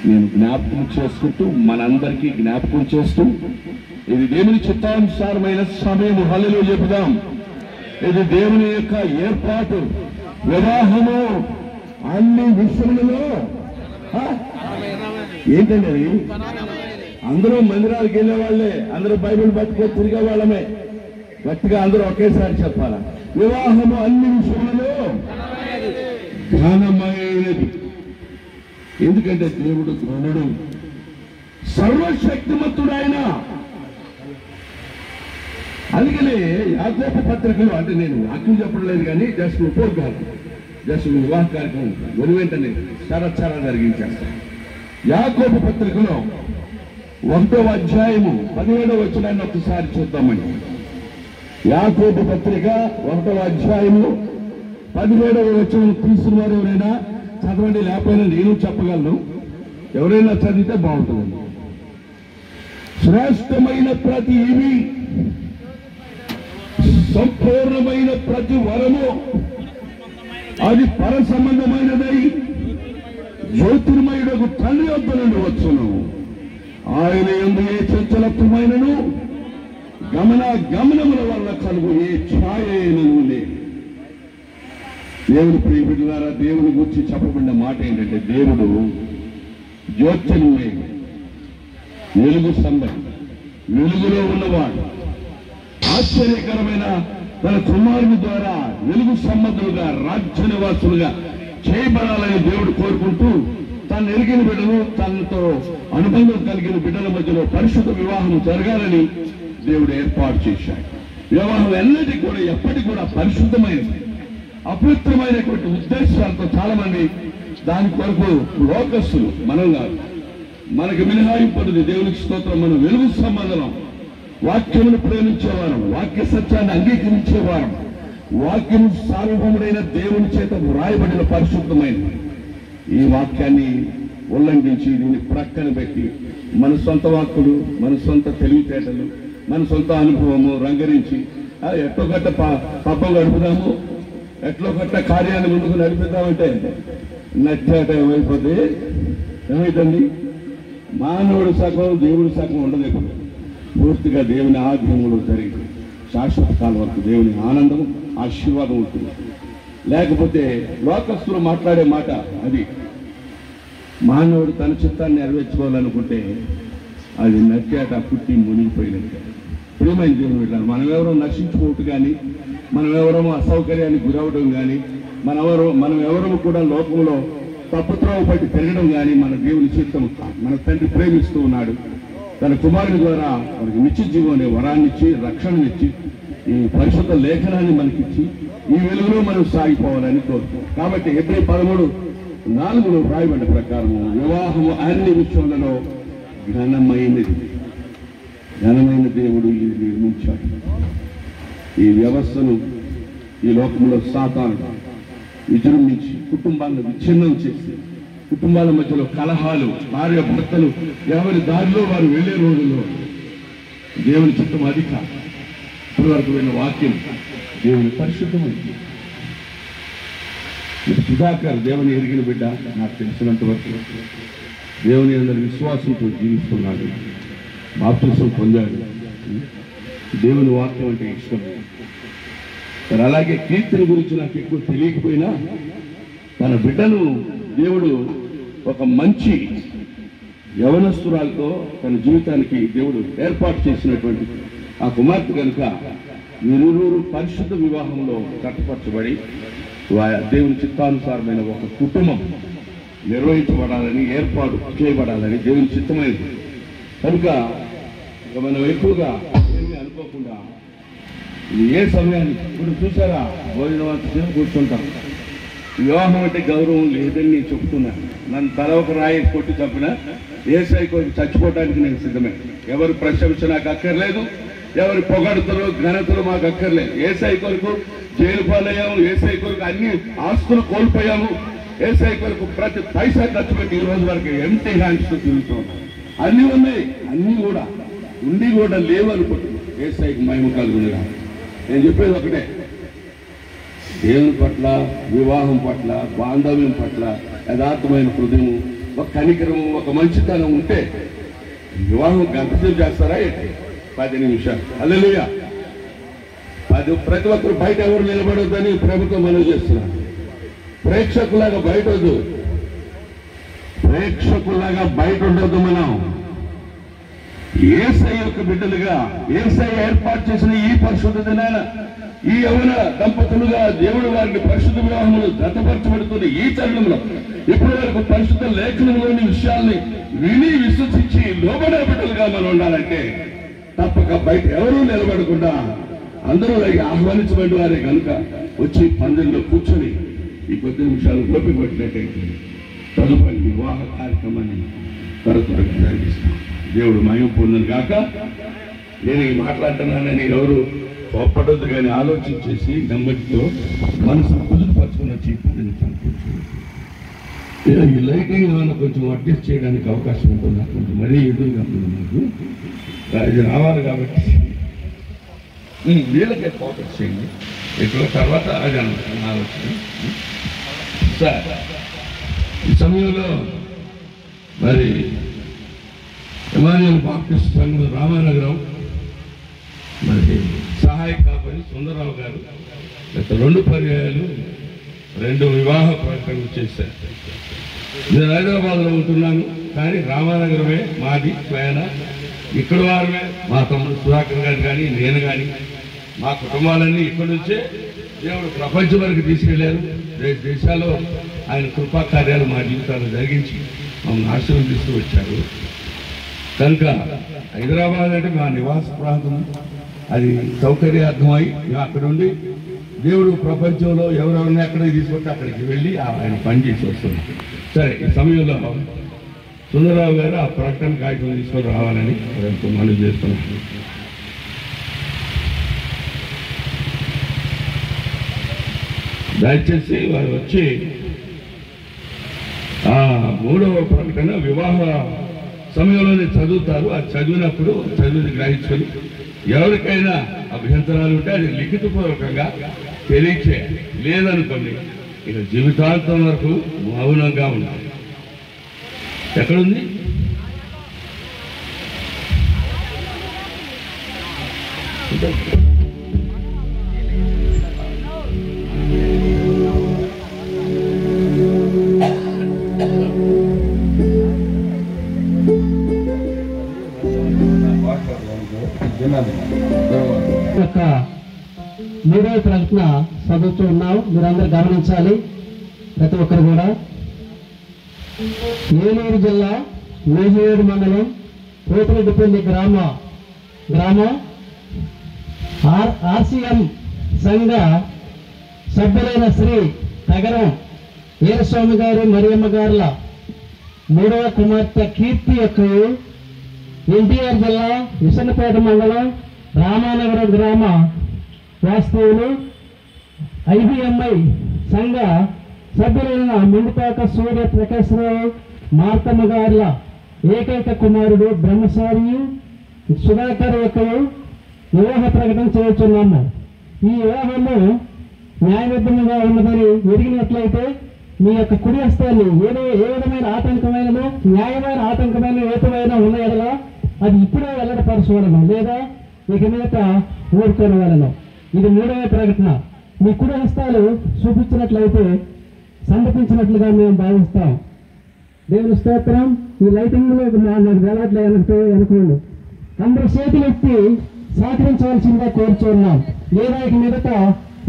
నేను జ్ఞాపకం చేసుకుంటూ మనందరికీ జ్ఞాపకం చేస్తూ ఇది దేవుని చిత్తానుసారమైన సమయం. హల్లెలూయా చెబుదాం. ఇది దేవుని యొక్క ఏర్పాటు. వివాహము అన్ని విషయంలో ఏంటండి అది? అందరూ మందిరాలకు వెళ్ళే వాళ్ళే, అందరూ బైబిల్ పట్టుకొని తిరిగే వాళ్ళమే. గట్టిగా అందరూ ఒకేసారి చెప్పాలా? వివాహము అన్ని విషయంలో ఘనమైనది. ఎందుకంటే దేవుడు ఘనుడు, సర్వశక్తిమంతుడు ఆయన. అందుకనే యాకోబు పత్రికలు, అంటే నేను వాక్యం చెప్పడం లేదు కానీ జస్ట్ ఉపయోగాలు, జస్ట్ వివాహ కార్యక్రమం వెనువెంటనే చాలా జరిగించేస్తాను. యాకోబు పత్రికలో 1వ అధ్యాయము 17వ వచనాన్ని ఒకసారి చూద్దామండి. యాకోబు పత్రిక 1వ అధ్యాయము 17వ వచనం తీసిన వారు ఎవరైనా చదవండి, లేకపోయినా నేను చెప్పగలను. ఎవరైనా చదివితే బాగుంటుందండి. శ్రేష్టమైన ప్రతి ఇవి, సంపూర్ణమైన ప్రతి వరము అది పర సంబంధమైనదై జ్యోతిర్మయుడకు తండ్రి వద్ద నుండి వచ్చును. ఆయన యందు ఏ చంచలత్వమైనను గమనముల వల్ల కలుగు ఏ ఛాయ అయినను లేదు. దేవుని ప్రియబిడ్డలారా, దేవుని గురించి చెప్పబడిన మాట ఏంటంటే దేవుడు జ్యోతిర్మయుడు, వెలుగు సంబంధం, వెలుగులో ఉన్నవాడు. ఆశ్చర్యకరమైన తన కుమారుని ద్వారా వెలుగు సంబంధులుగా రాజ్య నివాసులుగా చేయబడాలని దేవుడు కోరుకుంటూ తను ఎరిగిన బిడ్డలు, తనతో అనుబంధం కలిగిన బిడ్డల మధ్యలో పరిశుద్ధ వివాహం జరగాలని దేవుడు ఏర్పాటు చేశాడు. వివాహం ఎన్నటికి కూడా ఎప్పటికి కూడా పరిశుద్ధమైనది. అపవిత్రమైనటువంటి ఉద్దేశాలతో చాలా మంది దాని కొరకు లోకస్తులు, మనం కాదు, మనకు మినహాయింపడుది. దేవునికి స్తోత్రం. మనం వెలుగు సంబంధం, వాక్యమును ప్రేమించేవారం, వాక్య సత్యాన్ని అంగీకరించేవారం, వాక్యము సార్వభౌముడైన దేవుని చేత వ్రాయబడిన పరిశుద్ధమైనది. ఈ వాక్యాన్ని ఉల్లంఘించి దీన్ని ప్రక్కన పెట్టి మన సొంత వాక్కులు, మన సొంత తెలివితేటలు, మన సొంత అనుభవము రంగరించి ఎట్లో గట్ట పబ్బం గడుపుదాము, ఎట్లో గట్ట కార్యాన్ని ముందుకు నడిపిద్దామంటే నచ్చేట ఏమైపోతుంది? ఏమైతుంది? మానవుడు సగం దేవుడి సగం ఉండదు. ఇప్పుడు పూర్తిగా దేవుని ఆగ్రహంలో జరిగి శాశ్వత కాలం వరకు దేవుని ఆనందం, ఆశీర్వాదం ఉంటుంది. లేకపోతే లోకస్తులు మాట్లాడే మాట అది. మానవుడు తన చిత్తాన్ని నెరవేర్చుకోవాలనుకుంటే అది నచ్చేట పుట్టి మునిగిపోయినట్టే. ప్రియమైన దేవుని బిడ్డలారా, మనమెవరో నశించుకోవటం కానీ, మనమెవరో అసౌకర్యానికి గురవడం కానీ, మనమెవరము కూడా లోకంలో తప్పుత్రోవ పట్టి పెరగడం కానీ మన దేవుని చిత్తం. మన తండ్రి ప్రేమిస్తూ ఉన్నాడు. తన కుమారుని ద్వారా మనకి నిత్య జీవం అనే వరాన్నిచ్చి, రక్షణనిచ్చి, ఈ పరిశుద్ధ లేఖనాన్ని మనకిచ్చి ఈ వెలుగులో మనం సాగిపోవాలని కోరుతాం. కాబట్టి Hebreu 13:4 రాయబడ్డ ప్రకారం వివాహము అన్ని విషయాలలో ఘనమైనది. ఘనమైన దేవుడు ఇది నిర్మించాడు. ఈ వ్యవస్థను ఈ లోకంలో సాతాను విజృంభించి కుటుంబాలను విచ్ఛిన్నం చేసి, కుటుంబాల మధ్యలో కలహాలు, భార్య భర్తలు ఎవరి దారిలో వారు వెళ్లే రోజుల్లో దేవుని చిత్తం అది కాదు. ఇప్పటి వరకు వెళ్ళిన వాక్యం దేవుని పరిశుద్ధమైంది. సుధాకర్ దేవుని ఎరిగిన బిడ్డ, నాకు తెలిసినంత వరకు దేవుని అందరి విశ్వాసంతో జీవిస్తున్నాడు, బాప్తిసం పొందాడు. దేవుని వాక్యం అంటే ఇష్టం. మరి అలాగే కీర్తన గురించి నాకు ఎక్కువ తెలియకపోయినా తన బిడ్డను దేవుడు ఒక మంచి యవనస్తురాలతో తన జీవితానికి దేవుడు ఏర్పాటు చేసినటువంటి ఆ కుమార్తె కనుక వీరిరువురు పరిశుద్ధ వివాహంలో కట్టుపరచబడి దేవుని చిత్తానుసారమైన ఒక కుటుంబం నిర్వహించబడాలని, ఏర్పాటు చేయబడాలని దేవుని చిత్తమైనది కనుక మనం ఎక్కువగా ఏమీ అనుకోకుండా ఏ సమయాన్ని ఇప్పుడు చూసారా, భోజనం అంతసేపు కూర్చుంటాం. వివాహం అంటే గౌరవం లేదని నేను చెప్తున్నాను. నన్ను తల ఒక రాయి కొట్టి చంపినా ఏసై కొరకు చచ్చిపోవడానికి నేను సిద్ధమే. ఎవరి ప్రశంస నాకు అక్కర్లేదు, ఎవరి పొగడుతలు ఘనతలు మాకు అక్కర్లేదు. ఏసై కొరకు జైలు పాలయ్యాము, ఏసై కొరకు అన్ని ఆస్తులు కోల్పోయాము, ఏసై కొరకు ప్రతి పైసా ఖర్చు పెట్టి ఈ రోజు వరకు ఎంటీ హ్యాండ్స్తో తిరుగుతూ ఉన్నాం. అన్నీ ఉన్నాయి, అన్నీ కూడా ఉండి కూడా లేవు అనుకుంటున్నాం. ఏసైకి మహిమ కలుగునిగా. నేను చెప్పేది ఒకటే, దేవుని పట్ల, వివాహం పట్ల, బాంధవ్యం పట్ల యథార్థమైన హృదయం ఒక కనికరం, ఒక మంచితనం ఉంటే వివాహం గంటసేపు చేస్తారా? 10 నిమిషాలు. హల్లెలూయా. ప్రతి ఒక్కరు బయట ఎవరు నిలబడొద్దని ప్రభుత్వం మనవి చేస్తున్నారు. ప్రేక్షకులాగా బయట వద్దు, ప్రేక్షకులాగా బయట ఉండొద్దు. మనం యేసయ్య యొక్క బిడ్డలుగా, యేసయ్య ఏర్పాటు చేసిన ఈ పరిశుద్ధ దినాన ఈ యవ్వన దంపతులుగా దేవుడు వారిని పరిశుద్ధ వివాహములు జతపరచబడుతున్న ఈ తరుణంలో ఇప్పటి వరకు పరిశుద్ధ లేఖనంలోని విషయాల్ని విని విశ్వసించి లోబడే బిడ్డలుగా మనం ఉండాలంటే తప్పక బయట ఎవరూ నిలబడకుండా అందరూ ఆహ్వానించబడి వారే కనుక వచ్చి పందిరిలో కూర్చొని ఈ కొద్ది నిమిషాలు ఓపిక పట్టినట్టయితే తదుపరి వివాహ కార్యక్రమాన్ని త్వరగా జరిగిస్తాం. దేవుడు మహిమ పొందును గాక. నేను ఈ మాట్లాడుతున్నానని ఎవరు కోప్పడొద్దు, కానీ ఆలోచించేసి నెమ్మదితో మనసు కుదురుపరచుకున్న ఈ లైటింగ్ ఏమైనా కొంచెం అడ్జస్ట్ చేయడానికి అవకాశం ఉంటుందా? కొంచెం మరీ ఎదురుగా ఉంటుంది నాకు, ఇది రావాలి కాబట్టి వీళ్ళకే ఫోకస్ చేయండి. ఎక్కువ తర్వాత అది ఆలోచన. సార్ ఈ సమయంలో మరి ఎమాన్యుయల్ బాప్టిస్ట్ సంఘం రామానగరం మరి సహాయ కాపరి సుందరరావు గారు గత 2 పర్యాయాలు 2 వివాహ ప్రకటనలు చేశారు. నేను హైదరాబాద్లో ఉంటున్నాను, కానీ రామానగరమే మాది స్వయాన. ఇక్కడ వారమే మా తమ్ముడు సుధాకర్ గారు కానీ నేను కానీ మా కుటుంబాలన్నీ ఇక్కడి నుంచే దేవుడు ప్రపంచం వరకు తీసుకెళ్లారు. దేశాల్లో ఆయన కృపా కార్యాలు మా జీవితాలు జరిగించి మమ్మల్ని ఆశీర్వదిస్తూ వచ్చారు. కనుక హైదరాబాద్ అంటే మా నివాస ప్రాంతం, అది సౌకర్యార్థమై మేము అక్కడ ఉండి దేవుడు ప్రపంచంలో ఎవరెవరిని ఎక్కడికి తీసుకుంటే అక్కడికి వెళ్ళి ఆయన పనిచేసి వస్తున్నాం. సరే, ఈ సమయంలో సుందరరావు గారు ఆ ప్రకటన కాగితం తీసుకొని రావాలని మనవి చేస్తున్నాం. దయచేసి వారు వచ్చి ఆ 3వ ప్రకటన వివాహ సమయంలోనే చదువుతారు. అది చదివినప్పుడు చదివిని గ్రహించుకొని ఎవరికైనా అభ్యంతరాలు ఉంటే అది లిఖితపూర్వకంగా తెలియచేయాలి. లేదనుకోండి ఇక జీవితాంతం వరకు మౌనంగా ఉండాలి. ఎక్కడుంది? యొక్క 3వ ప్రకటన చదువుతూ ఉన్నాం. మీరందరూ గమనించాలి. ప్రతి ఒక్కరు కూడా ఏలూరు జిల్లా మేజూరు మండలం పోతిరెడ్డిపల్లి గ్రామం ఆర్సీఎం సంఘ సభ్యులైన శ్రీ తగరం వీరస్వామి గారు మరియమ్మ గారుల 3వ కుమార్తె కీర్తి యొక్క ఎన్టీఆర్ జిల్లా విసన్నపేట మండలం రామానగరం గ్రామ వాస్తవులు ఐబిఎంఐ సంఘ సభ్యులైన ముందుపాక సూర్య ప్రకాశ్రావు మార్తమ్మ గారుల ఏకైక కుమారుడు బ్రహ్మచారి సుధాకర్ యొక్క వివాహ ప్రకటన చేస్తున్నాము. ఈ వివాహము న్యాయబద్ధంగా ఉన్నదని ఎరిగినట్లయితే మీ యొక్క కుడి హస్తాన్ని ఏ విధమైన ఆటంకమైనను న్యాయమైన ఆటంకమైన ఏతమైనా ఉన్న ఎడలా అది ఇప్పుడే వెల్లడిపరచవలను, లేదా ఇక మీద ఊరుకోనవలను. ఇది 3వ ప్రకటన. మీ కుడి హస్తాలు చూపించినట్లయితే సందర్శించినట్లుగా మేము భావిస్తాం. దేవుని స్తోత్రం. ఈ లైటింగ్ లో నాకు వెళ్ళట్లేదు అనుకోండి. అందరూ చేతులు ఎత్తి సహకరించవలసిందిగా కోరుచున్నాం, లేదా ఇక మీదట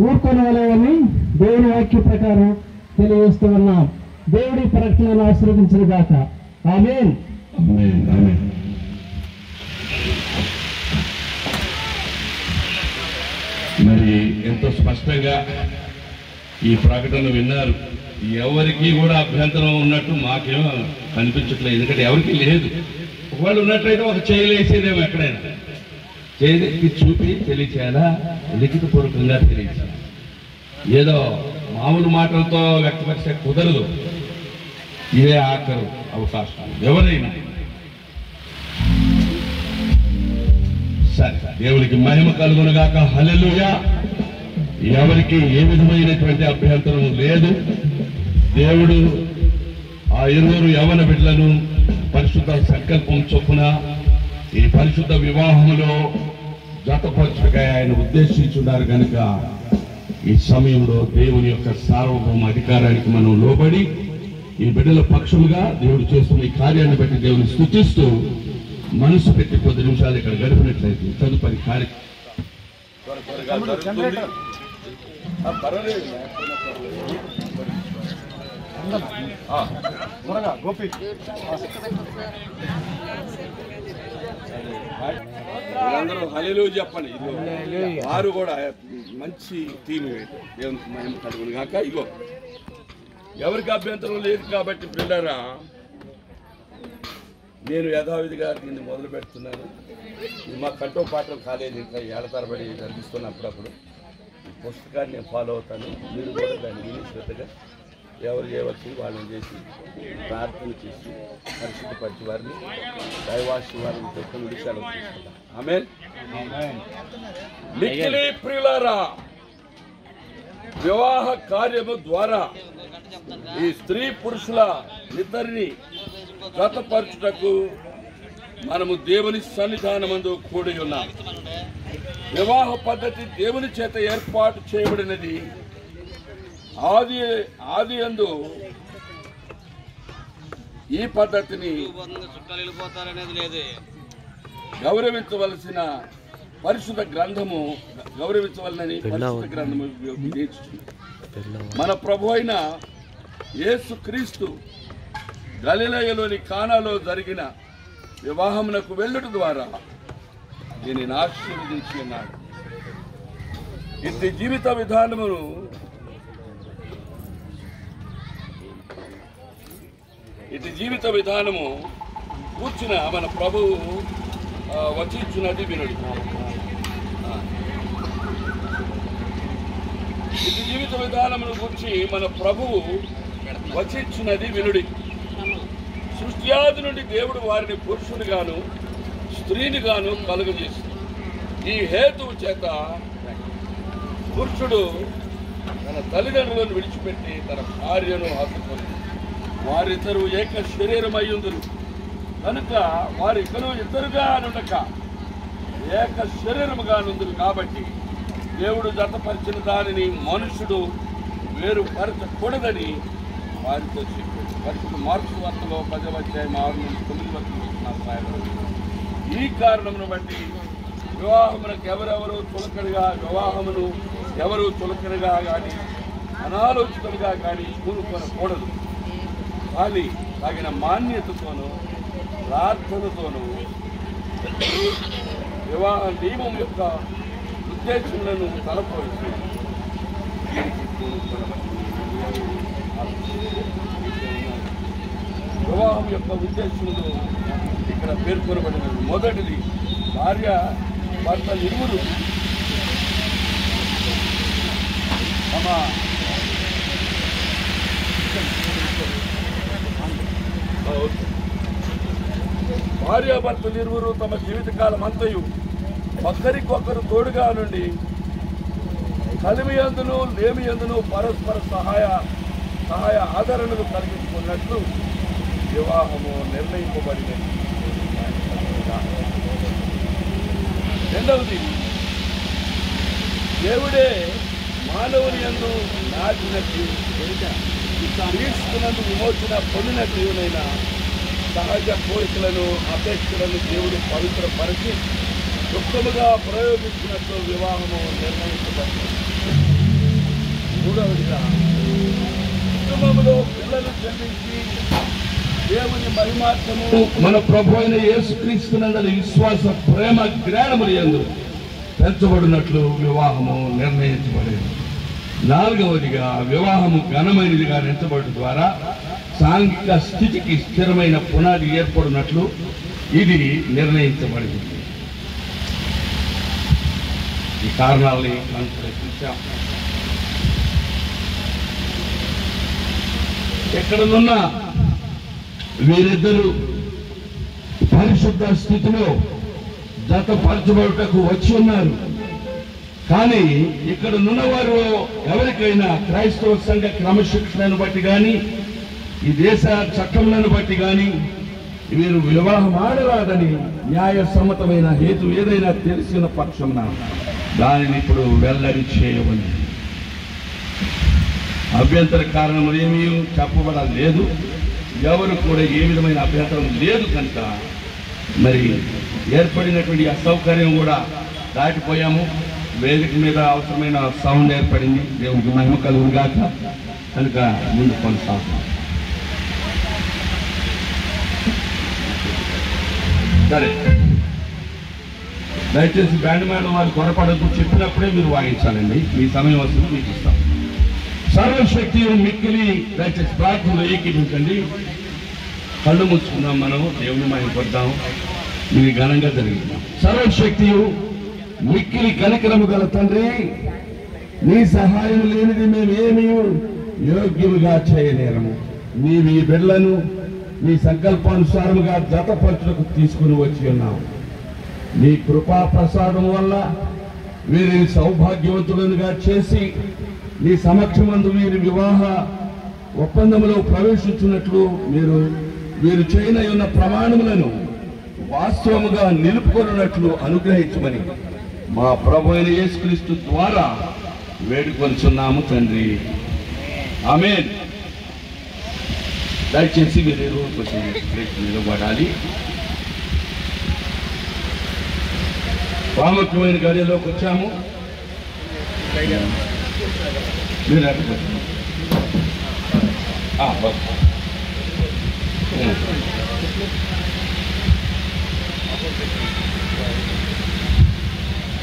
ఊరుకోనవలని దేవుని వాక్య ప్రకారం తెలియజేస్తూ ఉన్నాం. దేవుడి ప్రకటనను ఆశీర్వదించిన గాక. ఆమేన్. మరి ఎంతో స్పష్టంగా ఈ ప్రకటన విన్నారు. ఎవరికి కూడా అభ్యంతరం ఉన్నట్టు మాకేమో కనిపించట్లేదు, ఎందుకంటే ఎవరికి లేదు. ఒకవేళ ఉన్నట్లయితే ఒక చేయలేసేదేమో ఎక్కడైనా చేతి చూపి తెలియచేయాలా, లిఖితపూర్వకంగా తెలియచేయాలి. ఏదో మామూలు మాటలతో వ్యక్తపరిస్తే కుదరదు. ఇదే ఆఖరు అవకాశం ఎవరైనా. సరే, దేవుడికి మహిమ కలుగునుగాక. హల్లెలూయా. ఎవరికి ఏ విధమైనటువంటి అభ్యంతరం లేదు. దేవుడు ఆ 20 యవన బిడ్డలను పరిశుద్ధ సంకల్పం చొప్పున ఈ పరిశుద్ధ వివాహంలో జతపరచుగా ఆయన ఉద్దేశించున్నారు కనుక ఈ సమయంలో దేవుని యొక్క సార్వభౌమ అధికారానికి మనం లోబడి ఈ బిడ్డల పక్షముగా దేవుడు చేస్తున్న ఈ కార్యాన్ని బట్టి దేవుని స్తుతిస్తూ మనసు పెట్టి 10 నిమిషాలు ఇక్కడ గడిపినట్లయితే తదుపరి కార్యక్రమం అందరూ హల్లెలూయా చెప్పండి. వారు కూడా మంచి టీమ్ దేవునికి మహిమ కలుగును గాక. ఇగో ఎవరికి అభ్యంతరం లేదు కాబట్టి పిల్లరా నేను యథావిధిగా దీన్ని మొదలు పెడుతున్నాను. మా కంటో పాఠం కాలేదు, ఇంకా ఏళ్ళ తరబడి జరిగిస్తున్నప్పుడప్పుడు ఈ పుస్తకాన్ని నేను ఫాలో అవుతాను. మీరు కూడా దాన్ని విని శ్రద్ధగా ఎవరు చేయవచ్చు వాళ్ళని చేసి ప్రార్థన చేసి పరిశుద్ధపరిచి వారిని దైవాసి వారిని కొన్ని విషయాలు తీసుకుంటాం. ఆమేన్. మిక్కిలి ప్రియులారా, వివాహ కార్యము ద్వారా ఈ స్త్రీ పురుషుల ఇద్దరిని జతపరచుటకు మనము దేవుని సన్నిధానమందు కూడి ఉన్నాం. వివాహ పద్ధతి దేవుని చేత ఏర్పాటు చేయబడినది. ఆది యందు ఈ పద్ధతిని గౌరవించవలసిన పరిశుద్ధ గ్రంథము గౌరవించవలనని పరిశుద్ధ గ్రంథము నేర్చుకుంది. మన ప్రభు అయిన యేసుక్రీస్తు గలిలయలోని కానాలో జరిగిన వివాహమునకు వెళ్ళుట ద్వారా దీనిని ఆశీర్వదించి ఉన్నాడు. ఇట్టి జీవిత విధానమును కూర్చున్న మన ప్రభువు వచించున్నది వినుడి. ఇటు జీవిత విధానమును గురించి మన ప్రభువు వచించున్నది వినుడి. సృష్ట్యాది నుండి దేవుడు వారిని పురుషునిగాను స్త్రీనిగాను కలుగజేస్తుంది. ఈ హేతువు చేత పురుషుడు తన తల్లిదండ్రులను విడిచిపెట్టి తన భార్యను హత్తుకొని వారిద్దరూ ఏక శరీరమయ్యుందురు కనుక వారిద్దరూ ఇద్దరుగా నుండక ఏక శరీరముగా నుందురు. కాబట్టి దేవుడు జతపరిచిన దానిని మనుషుడు వేరుపరచకూడదని వారితో చెప్పాడు. పరిశుద్ధ మార్క్స్ వార్తలో 10వ అధ్యాయం 6 నుండి 9 వరకు రాయబడింది. ఈ కారణమును బట్టి వివాహమునకు ఎవరు చులకనగా కానీ అనాలోచితంగా కానీ కూరుకొనకూడదు. కానీ తగిన మాన్యతతోనూ ప్రార్థనతోనూ వివాహ నియమం యొక్క ఉద్దేశములను తలపోయి వివాహం యొక్క ఉద్దేశములు ఇక్కడ పేర్కొనబడినది. మొదటిది, భార్య భర్తలు ఇరువురు తమ భార్యాభర్తలు ఇరువురు తమ జీవితకాలం అంతయు ఒకరికొకరు తోడుగా నుండి కలిమియందును లేమియందును పరస్పర సహాయ ఆదరణలు కలిగించుకున్నట్లు వివాహము నిర్ణయింపబడినది. రెండవది, దేవుడే మానవుని యందు నాటినట్టు క్రీస్తునందు విమోచన పొందినట్లునైనా సహజ కోరికలను అపేక్షలను దేవుడు పవిత్రపరిచి దుఃఖముగా ప్రయోగించినట్లు వివాహము నిర్ణయించబడింది. మూడవదిగా, కుటుంబంలో పిల్లలు జన్మించి దేవుని మహిమార్థము మన ప్రభు అయిన యేసుక్రీస్తునందలి విశ్వాస ప్రేమ జ్ఞానములు యందు పెంచబడినట్లు వివాహము నిర్ణయించబడింది. నాలుగవదిగా, వివాహము ఘనమైనదిగా ఎంచబడటం ద్వారా సాంఘిక స్థితికి స్థిరమైన పునాది ఏర్పడినట్లు ఇది నిర్ణయించబడింది. ఈ కారణాలని చూసాం. ఎక్కడనున్న వీరిద్దరూ పరిశుద్ధ స్థితిలో జతపరచబడుటకు వచ్చి ఉన్నారు. కానీ ఇక్కడ ఉన్నవారు ఎవరికైనా క్రైస్తవ సంఘ క్రమశిక్షణను బట్టి కానీ ఈ దేశ చట్టములను బట్టి కానీ వీరు వివాహం ఆడరాదని న్యాయసమ్మతమైన హేతు ఏదైనా తెలిసిన పక్షమున దానిని ఇప్పుడు వెల్లడి చేయవని. అభ్యంతర కారణం ఏమీ చెప్పబడలేదు. ఎవరు కూడా ఏ విధమైన అభ్యంతరం లేదు కనుక మరి ఏర్పడినటువంటి అసౌకర్యం కూడా దాటిపోయాము. వేదిక మీద అవసరమైన సౌండ్ ఏర్పడింది. దేవునికి మహిమ కలుగును గాక. కనుక ముందు కొనసాగుతాం. సరే, దయచేసి బ్యాండ్ మేడం వారు కొరపడద్దు, చెప్పినప్పుడే మీరు వాయించాలండి. మీ సమయం వస్తుంది, మీకు ఇస్తాం. సర్వశక్తి మిక్కిలి దయచేసి ప్రార్థనలో ఏకీభించండి. కళ్ళు ముచ్చుకుందాం, మనము దేవుని మహిమపడదాం. ఇది ఘనంగా జరిగిందాం. సర్వశక్తి మిక్కిలి కనికరము గల తండ్రి, నీ సహాయం లేనిది మేమేమీ యోగ్యముగా చేయలేరము. నీవి ఈ బిడ్డలను నీ సంకల్పానుసారముగా జతపరచులకు తీసుకుని వచ్చి ఉన్నావు. నీ కృపా ప్రసాదం వల్ల వీరిని సౌభాగ్యవంతులుగా చేసి నీ సమక్షమందు వీరి వివాహ ఒప్పందములో ప్రవేశించున్నట్లు వీరు చేయనయున్న ప్రమాణములను వాస్తవముగా నిలుపుకొనున్నట్లు అనుగ్రహించమని మా ప్రభు అయిన యేసుక్రీస్తు ద్వారా వేడుకొనుచున్నాము తండ్రి. ఆమేన్. దయచేసి మీరు కొంచెం నిలబడాలి. ప్రాముఖ్యమైన గడిలోకి వచ్చాము. మీరు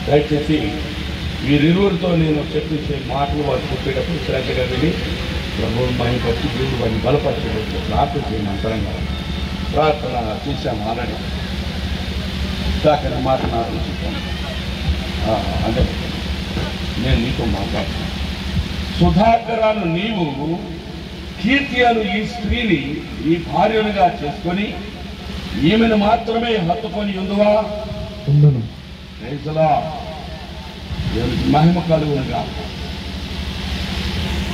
దయచేసి వీరిరువురితో నేను చెప్పించే మాటలు వారు చెప్పేటప్పుడు శ్రద్ధగా విని ప్రభువుని భయపడి దేవుడు వారిని బలపరచవచ్చు. ప్రార్థన చేయని అంతరంగా ప్రార్థన చేశాము ఆల్రెడీ. దాకా మాట్లాడాలని చెప్పాను. అంటే నేను నీతో మాట్లాడుతున్నాను. సుధాకరాను నీవు కీర్తి అను ఈ స్త్రీని ఈ భార్యలుగా చేసుకొని ఈమెను మాత్రమే హత్తుకొని ఉందువా? మహిమ కలుగునుగా.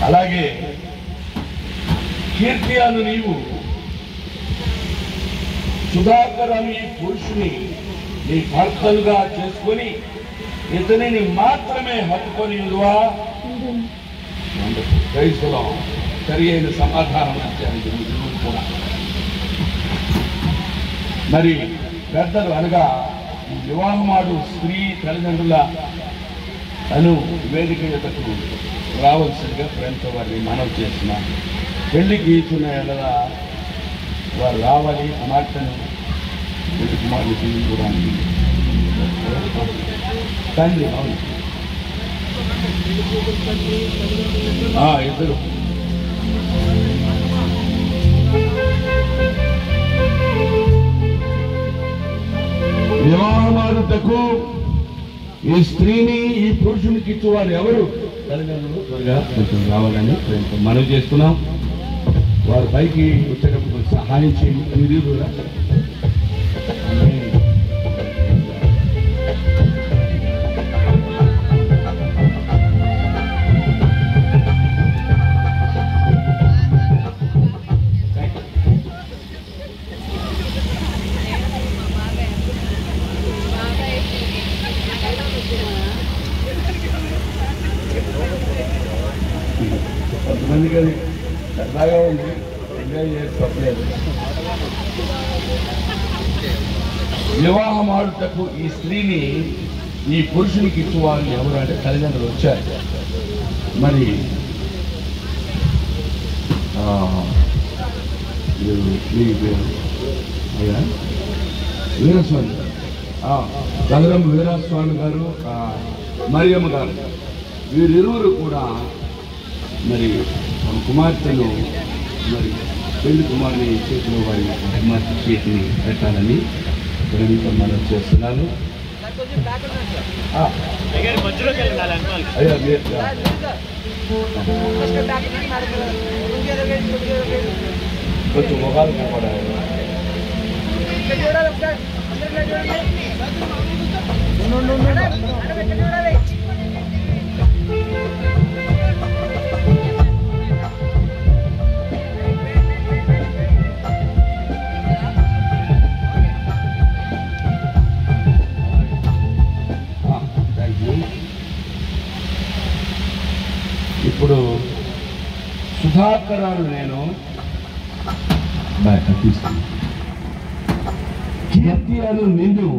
అలాగే కీర్తి అను నీవు సుధాకర్ అను ఈ పురుషుని నీ భర్తలుగా చేసుకొని ఇతనిని మాత్రమే హత్తుకొని ఉందువా? క్రైస్తవులో సరి అయిన సమాధానం కూడా. మరి పెద్దలు అనగా వివాహమాడు స్త్రీ తల్లిదండ్రుల అను వేదిక యొక్కకు రావాల్సిందిగా ప్రేమతో వారిని మనవి చేసిన పెళ్లికి ఇచ్చిన ఎడల వారు రావాలి. కుమార్తెను కుమారుని తీసుకోవడానికి తండ్రి అవును ఇద్దరు వివాహమాడుటకు ఈ స్త్రీని ఈ పురుషునికి ఇచ్చేవారు ఎవరు? తల్లిదండ్రులు త్వరగా కొంచెం రావాలని మనవి చేస్తున్నాం. వారి పైకి వచ్చేటప్పుడు సహాయం చేయండి. మీరు కూడా కొంతమందికి అది సరదాగా ఉంది, ఎంజాయ్ చేసి తప్పలేదు. వివాహం ఆడుటకు ఈ స్త్రీని ఈ పురుషునికి ఇచ్చేవాళ్ళు ఎవరు అంటే తల్లిదండ్రులు వచ్చారు. మరి వీరస్వామి తగరం వీరస్వామి గారు, మరియమ్మ గారు, వీరిరువురు కూడా మరి తమ కుమార్తెను మరి పెళ్లి కుమారుని చేతిలో వారి కుమార్తె చేతిని పెట్టాలని ప్రేమతో మనం చేస్తున్నాను. అయ్యా కొంచెం మొగాలు కనపడాలి. సుధాకరాను నేను కీర్తి అను నిన్ను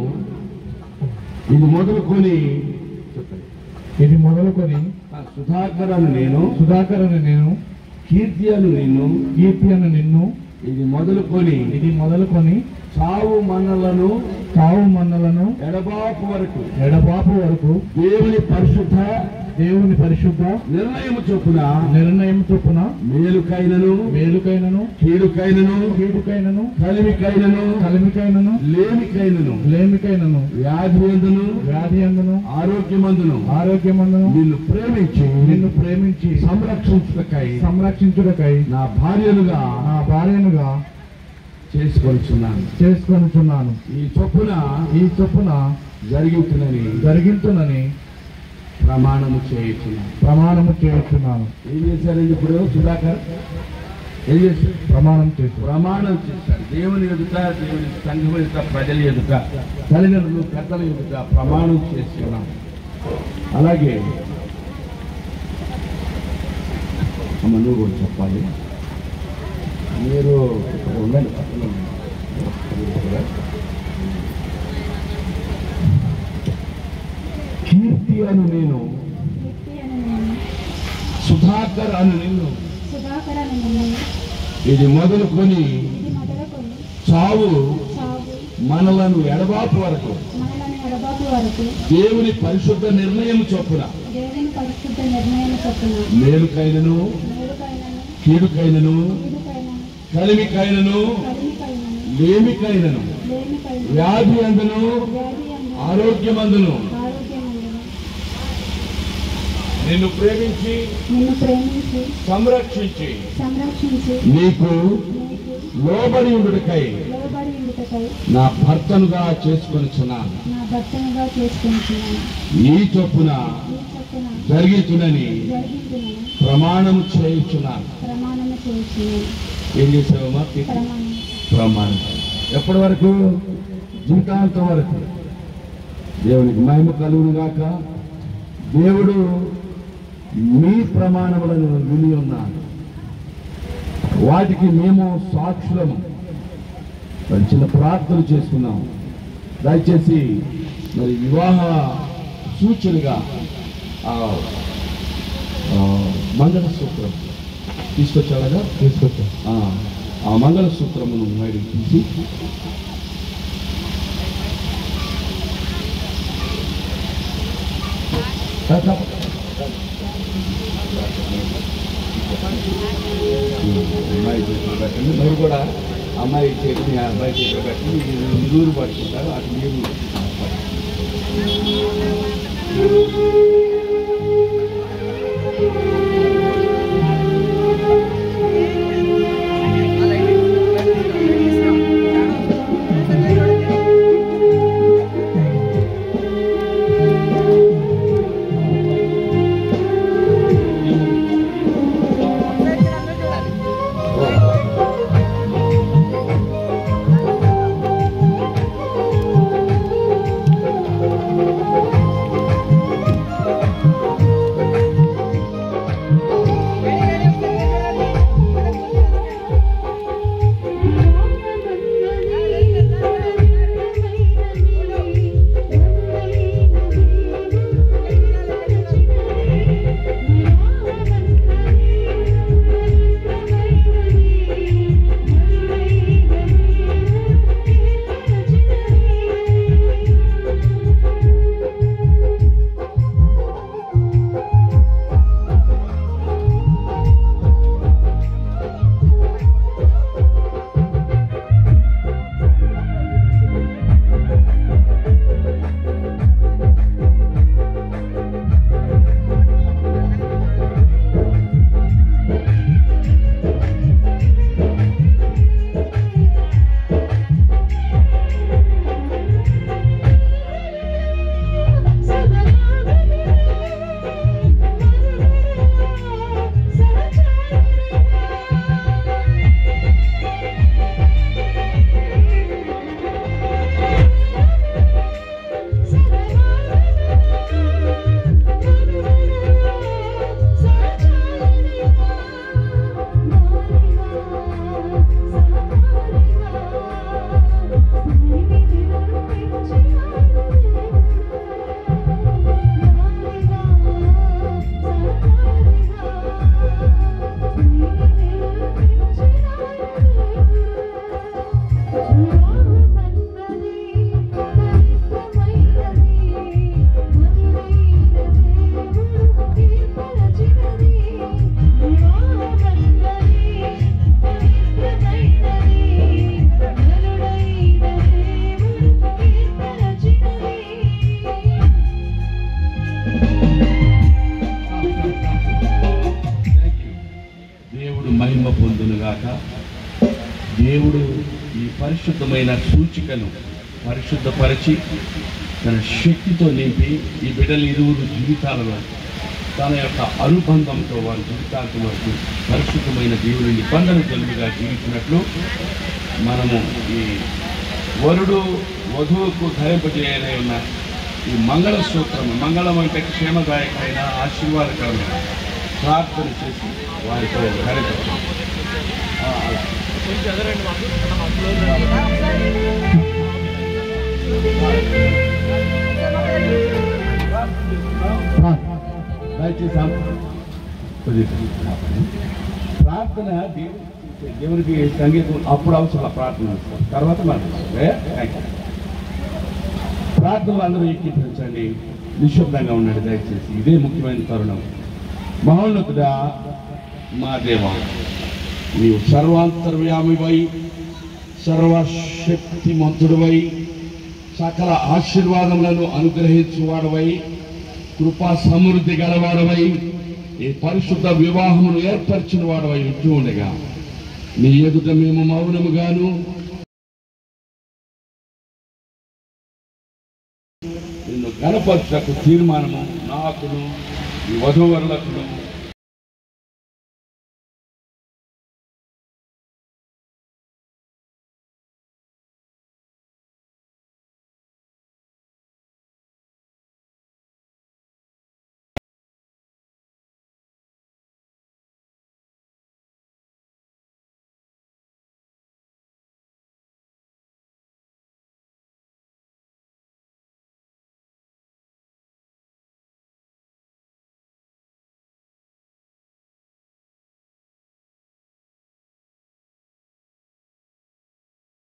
ఇది మొదలుకొని సుధాకరాను నేను కీర్తి అను నిన్ను ఇది మొదలుకొని చావు మన్నలను ఎడబాపు వరకు దేవుని పరిశుద్ధ నిర్ణయము చొప్పున మేలుకైనను కీడుకైనను కలిమికైనను లేమికైనను వ్యాధి అందును ఆరోగ్యమందును నిన్ను ప్రేమించి సంరక్షించుటకై నా భార్యనుగా చేసుకొనుచున్నాను ఈ చొప్పున జరిగించునని ప్రమాణము చేయుచున్నాను. ఏం చేశారండి ఇప్పుడు సుధాకర్? ఏం చేశారు? ప్రమాణం చేశారు. దేవుని ఎదుట, దేవుని సంఘం ఎదుట, ప్రజల ఎదుట, తల్లిదండ్రులు పెద్దల ఎదుట ప్రమాణం చేస్తున్నాం. అలాగే అమ్మ నువ్వు కూడా చెప్పాలి. మీరు ఉండండి, పక్కన కీర్తి అను నేను సుధాకర్ అను నిన్ను ఇది మొదలుకొని చావు మనలను ఎడబాపు వరకు దేవుని పరిశుద్ధ నిర్ణయం చొప్పున మేలుకైనను కీడుకైనను కలిమికైనను లేమికైనను వ్యాధి అందును ఆరోగ్యమందును నిన్ను ప్రేమించి సంరక్షించి నీకు లోబడి ఉండుటకై నా భర్తనుగా చేసుకొనుచున్నాను. ఈ చొప్పున జరిగితునని ప్రమాణము చేయుచున్నాను. ఏం చేసావమ్మా? ప్రమాణం. ఎప్పటి వరకు? జీవితాంతం వరకు. దేవునికి మహిమ కలుగును గాక. దేవుడు మీ ప్రమాణములను విని ఉన్నాను, వాటికి మేము సాక్షులము. చిన్న ప్రార్థన చేసుకున్నాం. దయచేసి మరి వివాహ సూచనగా మంగళసూత్రం తీసుకొచ్చాడుగా ఆ మంగళసూత్రమును బయటకు తీసి అమ్మాయి చేతిలో పెట్టండి. మీరు కూడా అమ్మాయి చేతిని అబ్బాయి చేతిలో పెట్టండి. నీరు పట్టుకుంటారు, అటు నీరు పరిశుద్ధమైన సూచికను పరిశుద్ధపరిచి తన శక్తితో నింపి ఈ బిడ్డల ఇరువురు జీవితాలలో తన యొక్క అనుబంధంతో వారి జీవితాంతంలో పరిశుద్ధమైన దేవుని నిబంధన జన్మగా జీవించినట్లు మనము ఈ వరుడు వధువుకు ధరింపజేయనే ఉన్న ఈ మంగళ సూత్రము, మంగళం అంటే క్షేమదాయకమైన ఆశీర్వాదకరమైన ప్రార్థన చేసి వారితో ధరించాలి. ప్రార్థన దేవునికి సంగీతం అప్పుడు అవసరం ప్రార్థన తర్వాత మనం ప్రార్థనలు అందరూ ఎక్కించండి. నిశ్శబ్దంగా ఉండండి దయచేసి. ఇదే ముఖ్యమైన తరుణం. మహోన్నతుడా మా దేవా, నీవు సర్వాంతర్యామివై సర్వశక్తిమంతుడివై సకల ఆశీర్వాదములను అనుగ్రహించువాడవై కృపా సమృద్ధి గలవాడవై ఈ పరిశుద్ధ వివాహమును ఏర్పరిచిన వాడవై ఉంటూ ఉండగా నీ ఎదుట మేము మౌనముగాను నిన్ను గణపరచుటకు తీర్మానము నాకును ఈ వధూవరులకును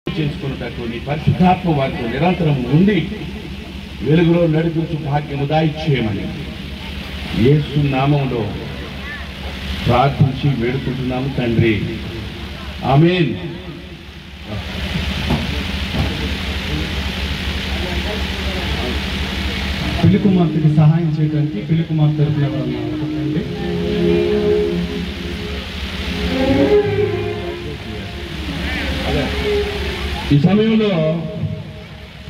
చేసుకున్నట్టు నీ పరిశుద్ధాత్మ వారితో నిరంతరం ఉండి వెలుగులో నడిపించు భాగ్యము దాయిచ్చేయమని యేసు నామములో ప్రార్థించి వేడుకుంటున్నాము తండ్రి. ఆమేన్. పెళ్లి కుమార్తెకి సహాయం చేయడానికి పెళ్లి కుమార్తె తరపున ఎవరన్నా ఈ సమయంలో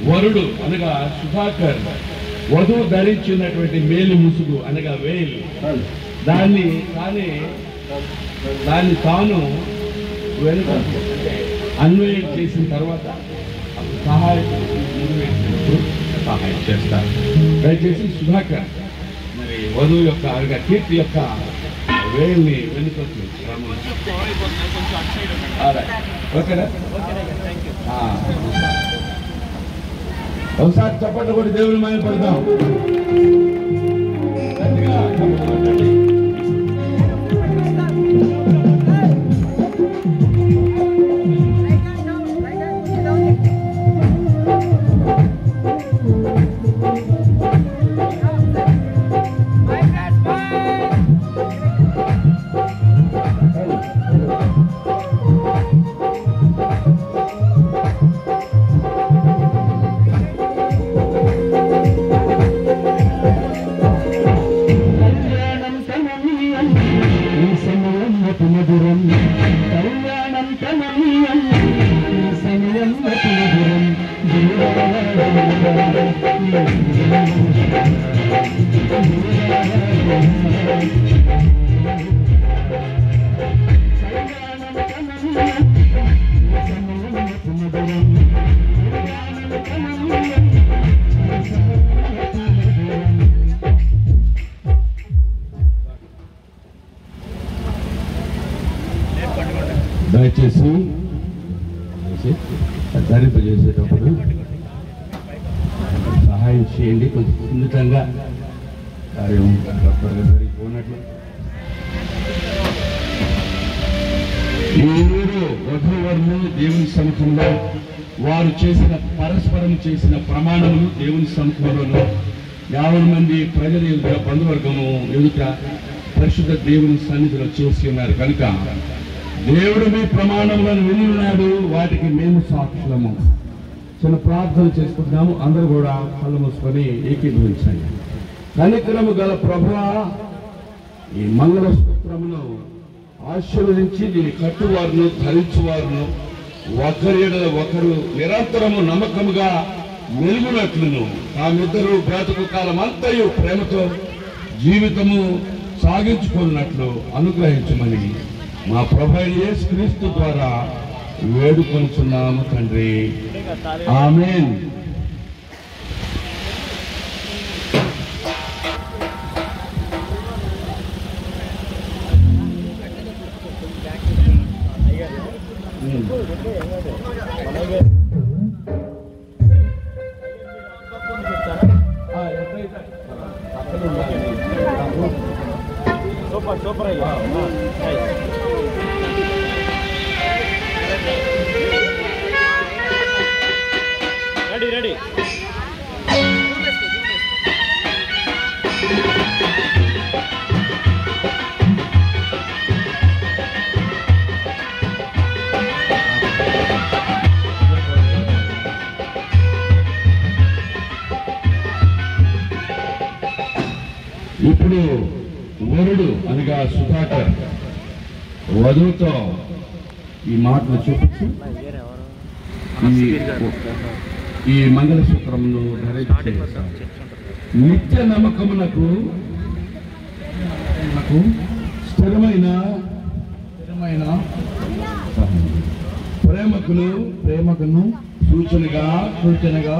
వరుడు అనగా సుధాకర్ వధువు ధరించినటువంటి మేలు ముసుగు అనగా వేలు దాన్ని తాను వెనుక అన్వయం చేసిన తర్వాత సహాయం చేస్తారు. దయచేసి సుధాకర్ మరి వధువు యొక్క అనగా కీర్తి యొక్క వేల్ని వెనుకకు ఓకేనా? ఒకసారి చప్పట్లు కొట్టి దేవుని మహిమ పడదాం. దయచేసి ధరింపజేసేటప్పుడు సహాయం చేయండి. కొంచెం సున్నితంగా కార్యం జరిగిపోయినట్లు ఈ ఊరు వధూవరులు దేవుని సముఖంలో వారు చేసిన పరస్పరం చేసిన ప్రమాణములు దేవుని సముఖంలో 50 మంది ప్రజల ఎదుట బంధువర్గము ఎదుట పరిశుద్ధ దేవుని సన్నిధిలో చేసి ఉన్నారు కనుక దేవుడు మీ ప్రమాణములను విని ఉన్నాడు, వాటికి మేము సాక్షులము. చిన్న ప్రార్థన చేసుకుంటున్నాము. అందరూ కూడా కళ్ళు మూసుకొని ఏకీభవించండి. కనికరము గల ప్రభువా, ఈ మంగళసూత్రమును ఆశీర్వదించి దీని కట్టువారును ధరించువారును ఒకరి ఎడల ఒకరు నిరంతరము నమ్మకముగా మెలుగునట్లును తామిద్దరూ బ్రతుకు కాలం అంతయు ప్రేమతో జీవితము సాగించుకున్నట్లు అనుగ్రహించమని మా ప్రభువైన యేసుక్రీస్తు ద్వారా వేడుకొనుచున్నాము తండ్రి. ఆమేన్. సూపర్ అయ్యా. రెడీ ఇప్పుడు వరుడు అనగా సుధాకర్ వధువుతో ఈ మాటలు చూపించి ఈ మంగళసూత్రమును ధరించి నిత్య నమ్మకమునకు స్థిరమైన ప్రేమకును సూచనగా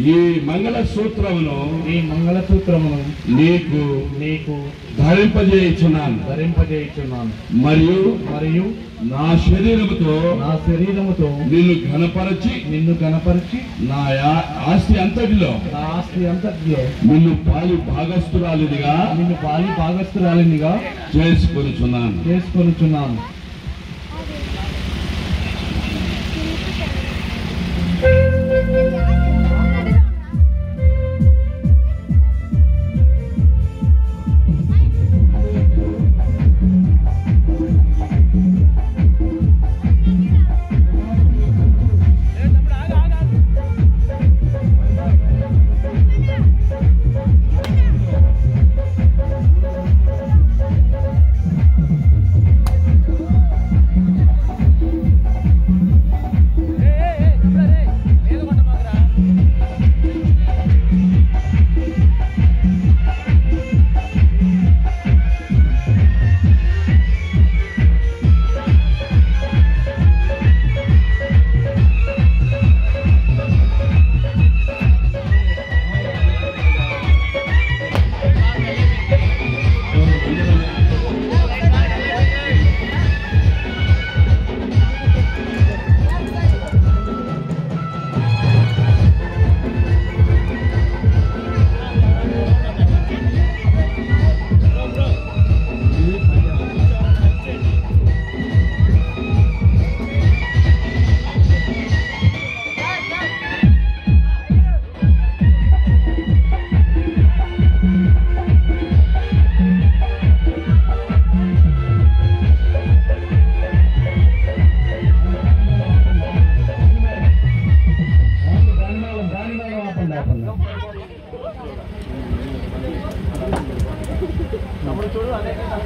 ఈ మంగళసూత్రమును నీకు ధరింపజేయుచున్నాను మరియు నా శరీరముతో నిన్ను ఘనపరచి నా ఆస్తి అంతటిలో నిన్ను పాలి భాగస్తురాలినిగా చేసుకొనుచున్నాను.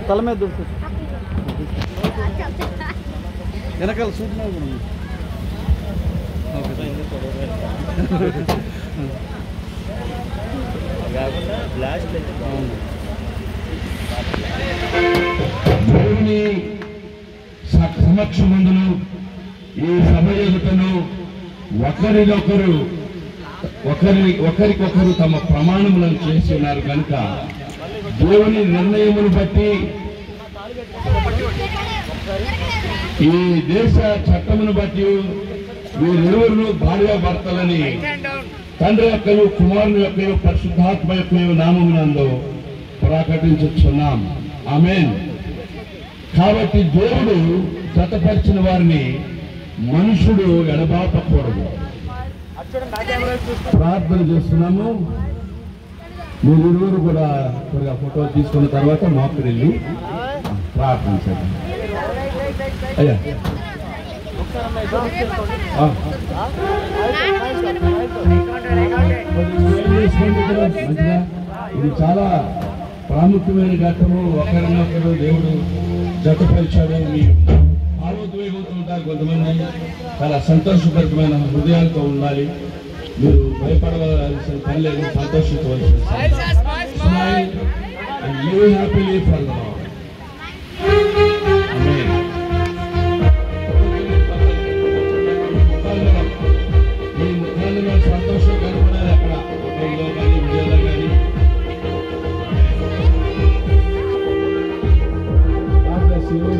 తల మీద దొరుకుతుంది వెనకాల సూట్ మీద కూడా దేవుని సమక్షమందును ఈ సభ ఎదుటను ఒకరికొకరు తమ ప్రమాణములను చేసి ఉన్నారు కనుక దేవుని నిర్ణయమును బట్టి ఈ దేశ చట్టమును బట్టి వీరిరువురు భార్యాభర్తలని తండ్రి యొక్కయు కుమారుని యొక్కయు పరిశుద్ధాత్మ యొక్కయు నామమునందు ప్రకటించుచున్నాం. ఆమేన్. కాబట్టి దేవుడు జతపరిచిన వారిని మనుషుడు ఎడబాపకూడదు. ప్రార్థన చేస్తున్నాము. మీరిరువురు కూడా త్వరగా ఫోటో తీసుకున్న తర్వాత మాకు వెళ్ళి ప్రార్థన చేద్దాం. అయ్యా మంచిగా ఇది చాలా ప్రాముఖ్యమైన ఘట్టము. ఒకరినొకరు దేవుడు జతపరిచాడు. మీరు భావోద్వేగంతో ఉంటారు కొంతమంది. చాలా సంతోషభరితమైన హృదయాలతో ఉండాలి. మీరు భయపడవలసిన పని లేదు, సంతోషించవలసిన smile and live happily for the lord. Amen. మీ ముఖాలలో సంతోషం కనపడాలి. అక్కడ ముఖంలో కానీ విజయాల్లో కానీ. God bless you.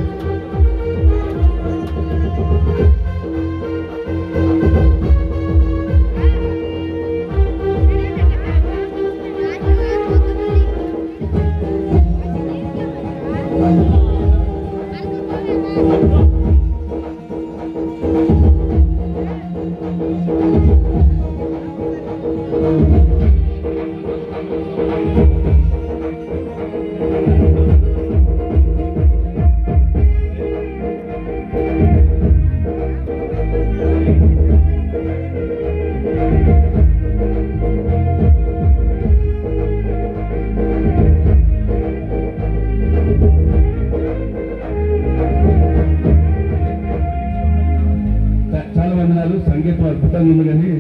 చాలా వందనాలు. సంగీతం అద్భుతంగా ఉంది, కానీ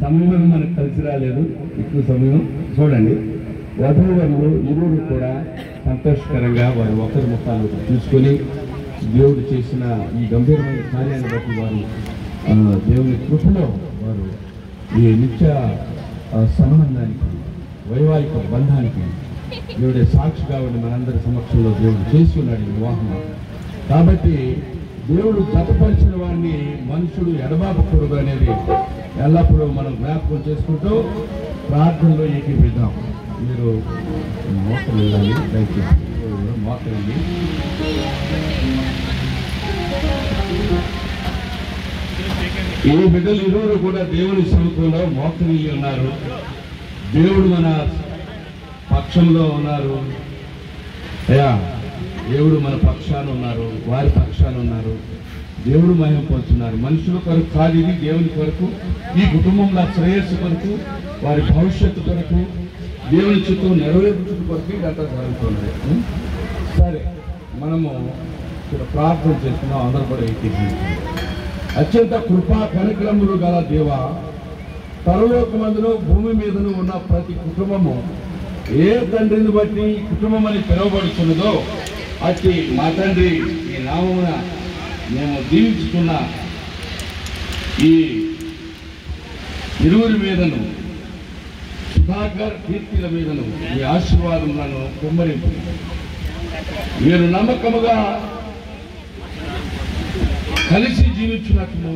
సమయం మనకు కలిసి రాలేదు. ఎక్కువ సమయం చూడండి. వధూవరులు ఇరువురు కూడా సంతోషకరంగా వారు ఒకరి ముఖాలు చూసుకొని దేవుడు చేసిన ఈ గంభీరమైన కార్యాన్ని బట్టి వారు దేవుని కృపలో వారు ఈ నిత్య సంబంధానికి, వైవాహిక బంధానికి దేవుడే సాక్షిగా ఉండి మనందరి సమక్షంలో దేవుడు చేసి ఉన్నాడు ఈ వివాహం. కాబట్టి దేవుడు జతపరిచిన వాడిని మనుషుడు ఎడబాపకూడదు అనేది ఎల్లప్పుడూ మనం జ్ఞాపకం చేసుకుంటూ ప్రార్థనలో ఏకీపిద్దాం. మీరు మోసం వెళ్ళాలి, దయచేసి మోసం వెళ్ళి. ఈ బిడ్డలు ఇరువురు కూడా దేవుని సముఖంలో మోకరిల్లి ఉన్నారు. దేవుడు మన పక్షంలో ఉన్నారు. అయ్యా, దేవుడు మన పక్షాన ఉన్నారు, వారి పక్షాన ఉన్నారు. దేవుడు మహిమ పొందుతున్నారు. మనుషుల కొరకు కాదు ఇది, దేవుని కొరకు, ఈ కుటుంబంలో శ్రేయస్సు కొరకు, వారి భవిష్యత్తు కొరకు, దేవుని చుట్టూ నెరవేర్చుట కొరకు ఇదంతా జరుగుతున్నది. సరే, మనము ఇక్కడ ప్రార్థన చేస్తున్నాం. అందరూ కూడా ఏకీభవించాలి. అత్యంత కృపా కనికరములు గల దేవ, పరలోకమందును భూమి మీదను ఉన్న ప్రతి కుటుంబము ఏ తండ్రిని బట్టి కుటుంబం అని పిలువబడుతున్నదో అట్టి మా తండ్రి ఈ నామమున మేము దీవించుకున్న ఈ ఇరువురి మీదను, సుధాకర్ కీర్తిల మీదను ఈ ఆశీర్వాదములను కుమ్మరింపు. మీరు నమ్మకముగా కలిసి జీవించినట్లు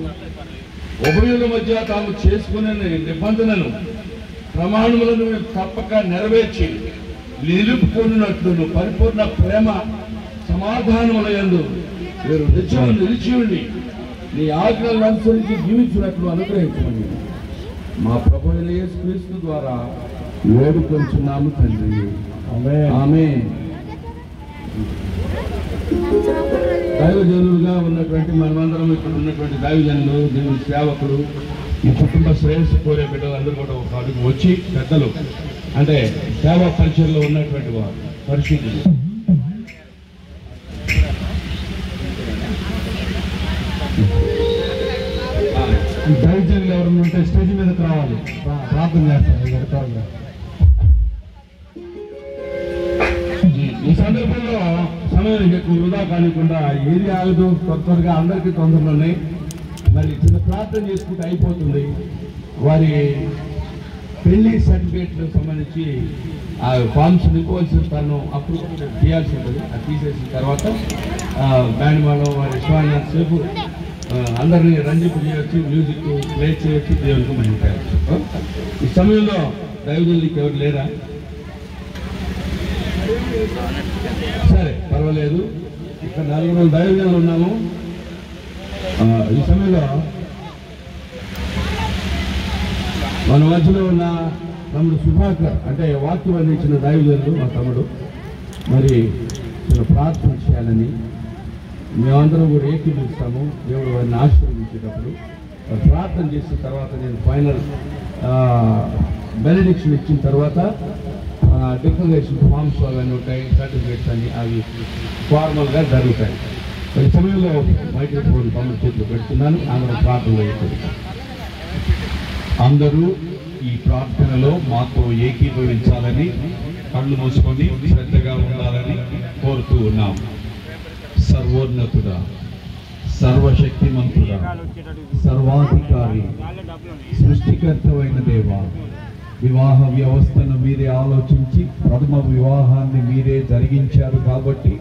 ఉభయుల మధ్య తాము చేసుకునే నిబంధనలు, ప్రమాణములను తప్పక నెరవేర్చి నిలుపుకున్నట్లు పరిపూర్ణ ప్రేమ సమాధానముల యందు మీరు నిత్యము నిలిచి ఉండి నీ ఆజ్ఞలను అనుసరించి జీవించినట్లు అనుగ్రహించమని మా ప్రభువైన యేసుక్రీస్తు ద్వారా వేడుకొంచున్నాము తండ్రి. ఆమేన్. దైవజనులుగా ఉన్నటువంటి మనమందరం, ఇక్కడ ఉన్నటువంటి దైవజనులు, దేవుని సేవకులు, ఈ కుటుంబ శ్రేయస్సు కోరే బిడ్డలందరూ కూడా ఒక అడుగు వచ్చి పెద్దలు, అంటే సేవా పరిచయంలో ఉన్నటువంటి వారు పరిశీలి. దైవజనులు ఎవరైనా ఉంటే స్టేజ్ మీదకి రావాలి, ప్రార్థన చేస్తారు. ఈ సందర్భంలో సమయం ఎక్కువ వృధా కానికుండా ఏది ఆగదు, త్వరగా అందరికీ తొందరలు ఉన్నాయి. మరి చిన్న ప్రార్థన చేసుకుంటే అయిపోతుంది. వారి పెళ్లి సర్టిఫికేట్లకు సంబంధించి ఆ ఫామ్స్ నింపవలసిన తను అప్పుడు తీయాల్సి ఉంటుంది. అది తీసేసిన తర్వాత బ్యాండ్ మనం వారి ఇష్టమైన సేపు అందరినీ రంజింపు చేయవచ్చు, మ్యూజిక్ ప్లే చేయవచ్చు, దేవునికి మహిమ చేయవచ్చు. ఈ సమయంలో దైవజనులకి ఎవరు లేరా? సరే, పర్వాలేదు. ఇక్కడ 4 దైవజనులు ఉన్నాము. ఈ సమయంలో మన మధ్యలో ఉన్న తమ్ముడు సుధాకర్, అంటే వాక్యం అందించిన దైవజనులు మా తమ్ముడు, మరి ప్రార్థన చేయాలని మేమందరం కూడా ఏకీభవిస్తాము. దేవుడు వారిని ఆశీర్వదించేటప్పుడు ప్రార్థన చేసిన తర్వాత నేను ఫైనల్ బెనిడిక్షన్ ఇచ్చిన తర్వాత డిక్లరేషన్ ఫామ్స్ అవన్నీ ఉంటాయి, సర్టిఫికేట్స్ అని అవి ఫార్మల్గా జరుగుతాయి. ఈ సమయంలో మైక్రోఫోన్ తమ చేతిలో పెడుతున్నాను. అందరూ ప్రార్థనలో చేస్తారు. అందరూ ఈ ప్రార్థనలో మాతో ఏకీభవించాలని, కళ్ళు మూసుకొని శ్రద్ధగా ఉండాలని కోరుతూ ఉన్నాం. సర్వోన్నతుడా, సర్వశక్తిమంతుడా, సర్వాధికారి, సృష్టికర్తమైన దేవా, వివాహ వ్యవస్థను మీరే ఆలోచించి ప్రథమ వివాహాన్ని మీరే జరిగించారు కాబట్టి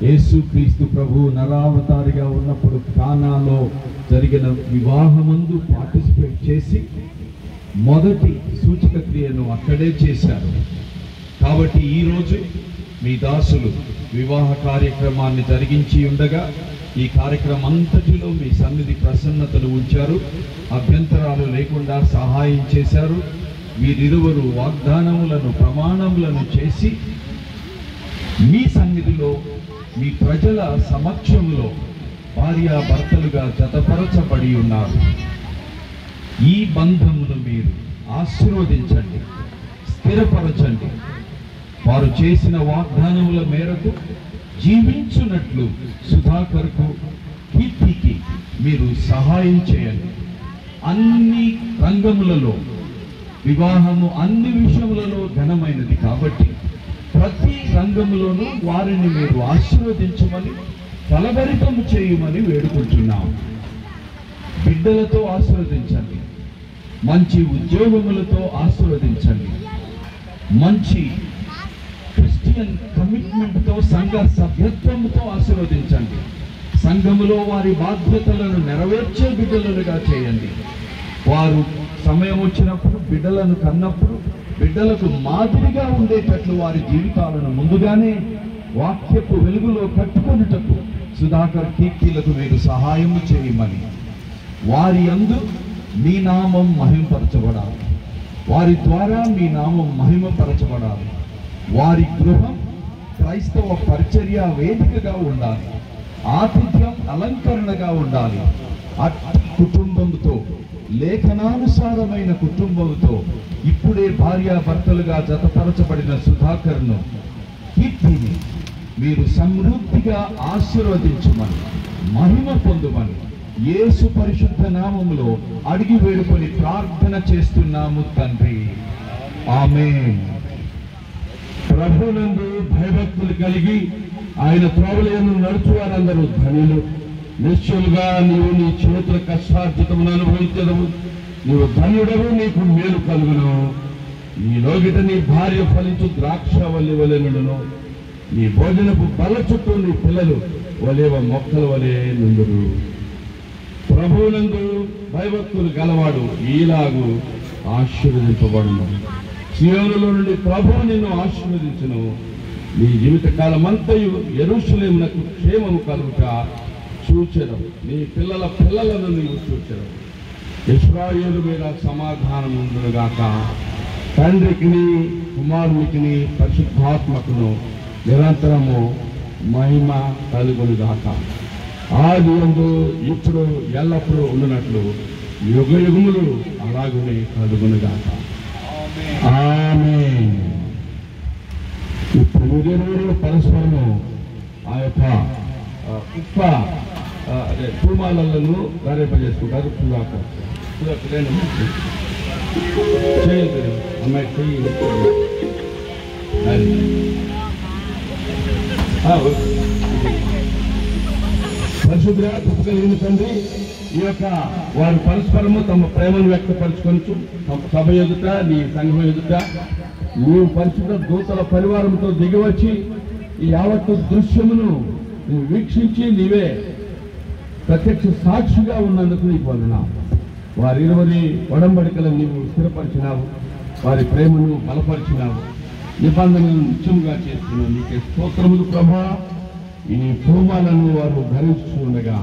యేసుక్రీస్తు ప్రభు నరావతారిగా ఉన్నప్పుడు కానాలో జరిగిన వివాహమందు పార్టిసిపేట్ చేసి మొదటి సూచక క్రియను అక్కడే చేశారు. కాబట్టి ఈరోజు మీ దాసులు వివాహ కార్యక్రమాన్ని జరిగించి ఉండగా ఈ కార్యక్రమం అంతటిలో మీ సన్నిధి ప్రసన్నతను ఉంచారు. అభ్యంతరాలు లేకుండా సహాయం చేశారు. వీరిరువురు వాగ్దానములను ప్రమాణములను చేసి మీ సన్నిధిలో మీ ప్రజల సమక్షంలో భార్యాభర్తలుగా జతపరచబడి ఉన్నారు. ఈ బంధమును మీరు ఆశీర్వదించండి, స్థిరపరచండి. వారు చేసిన వాగ్దానముల మేరకు జీవించున్నట్లు సుధాకర్కు, కీర్తికి మీరు సహాయం చేయండి. అన్ని రంగములలో వివాహము అన్ని విషయములలో ఘనమైనది కాబట్టి ప్రతి రంగములోనూ వారిని మీరు ఆశీర్వదించమని, ఫలభరితము చేయమని వేడుకుంటున్నాం. బిడ్డలతో ఆశీర్వదించండి, మంచి ఉద్యోగములతో ఆశీర్వదించండి, మంచి క్రిస్టియన్ కమిట్మెంట్తో సంఘ సభ్యత్వంతో ఆశీర్వదించండి. సంఘములో వారి బాధ్యతలను నెరవేర్చే బిడ్డలుగా చేయండి. వారు సమయం వచ్చినప్పుడు బిడ్డలను కన్నప్పుడు బిడ్డలకు మాదిరిగా ఉండేటట్లు వారి జీవితాలను ముందుగానే వాక్యపు వెలుగులో కట్టుకొనుటకు సుధాకర్, కీర్తిలకు మీరు సహాయం చేయమని, వారి యందు మీ నామం మహిమపరచబడాలి, వారి ద్వారా మీ నామం మహిమపరచబడాలి. వారి గృహం క్రైస్తవ పరిచర్య వేదికగా ఉండాలి, ఆతిథ్యం అలంకరణగా ఉండాలి. అట్టి కుటుంబంతో, లేఖనానుసారమైన కుటుంబంతో ఇప్పుడే భార్యాభర్తలుగా జతపరచబడిన సుధాకర్ను, కీర్తిని మీరు సమృద్ధిగా ఆశీర్వదించమని, మహిమ పొందుమని యేసు పరిశుద్ధ నామములో అడిగి వేడుకొని ప్రార్థన చేస్తున్నాము తండ్రి. ఆమేన్. ప్రభునందు భయభక్తులు కలిగి ఆయన త్రోవలను నడుచు వారందరూ ధనులు. నిశ్చలుగా నీవు నీ చేతుల కష్టార్జితమును అనుభవించదవు. నీవు ధన్యుడవు, నీకు మేలు కలుగును. నీ లోగిట నీ భార్య ఫలించు ద్రాక్షవల్లి వలెనును. నీ భోజనపు బల్ల చుట్టూ నీ పిల్లలు వలేవ మొక్కల వలె నుండురు. ప్రభువునందు భయభక్తులు గలవాడు ఈలాగు ఆశీర్వదింపబడును. సీయోనులో నుండి ప్రభువు నిన్ను ఆశీర్వదించును. నీ జీవిత కాలమంతయు యెరూషలేమునకు క్షేమము కలుగుట చూచెదవు. నీ పిల్లల పిల్లలను నీవు చూచెదవు. ఇశ్రాయేలు మీద సమాధానం ఉండుగాక. తండ్రికిని, కుమారునికిని, పరిశుద్ధాత్మకును నిరంతరము మహిమ కలుగునుగాక. ఆది యందు ఇప్పుడు ఎల్లప్పుడూ ఉండునట్లు యుగ యుగములు అలాగునే కలుగునుగాక. ఆమేన్. ఇప్పుడు మీరెవరు పరస్పరము ఆ యొక్క అదే పూమాలను గారేపజేసుకుంటారు. అమ్మాయి పరిశుద్ధ కలిగిన తండ్రి, ఈ యొక్క వారు పరస్పరము తమ ప్రేమను వ్యక్తపరచుకొనుచు తమ సభ ఎదుట, నీ సంఘం ఎదుట నీవు పరిశుద్ధ దూతల పరివారంతో దిగివచ్చి ఈ యావత్తు దృశ్యమును నువ్వు వీక్షించి నీవే ప్రత్యక్ష సాక్షిగా ఉన్నందుకు నీకు వందనాలు. వారి ఇరువురి ఒడంబడికలను నీవు స్థిరపరిచినావు, వారి ప్రేమను బలపరిచినావు, నిబంధనలను నిత్యముగా చేస్తున్నావు. నీకే స్తోత్రములు ప్రభా. ఈ పూమాలను వారు ధరించుండగా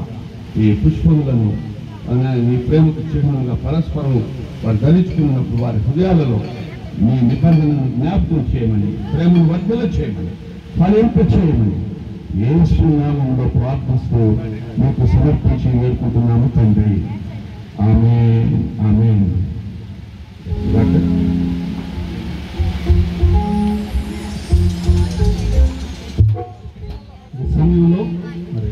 ఈ పుష్పములను నీ ప్రేమకు చిహ్నంగా పరస్పరం వారు ధరించుకున్నప్పుడు వారి హృదయాలలో నీ నిబంధనను జ్ఞాపకం చేయమని, ప్రేమను వర్ధల చేయమని, ఫలింప చేయమని యేసు నామములో ప్రార్థిస్తూ మీకు సమర్పించి వేడుకుంటున్నాము తండ్రి. ఆమేన్. ఆమేన్. సమయంలో మరి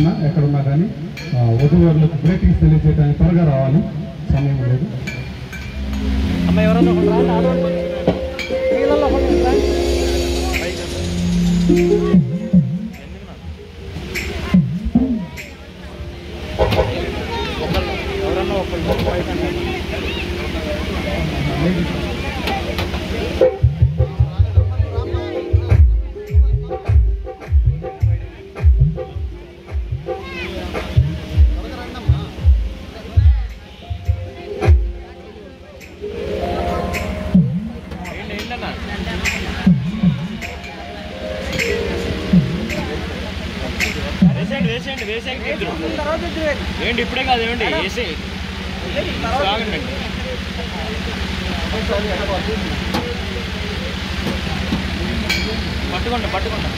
ఉన్నా ఎక్కడున్నా కానీ వధువారులకు గ్రీటింగ్స్ తెలియజేయడానికి త్వరగా రావాలి, సమయం లేదు. ఏంటి ఇప్పుడే కాదు, ఏమండి వేసి ఆగండి. పట్టుకోండి.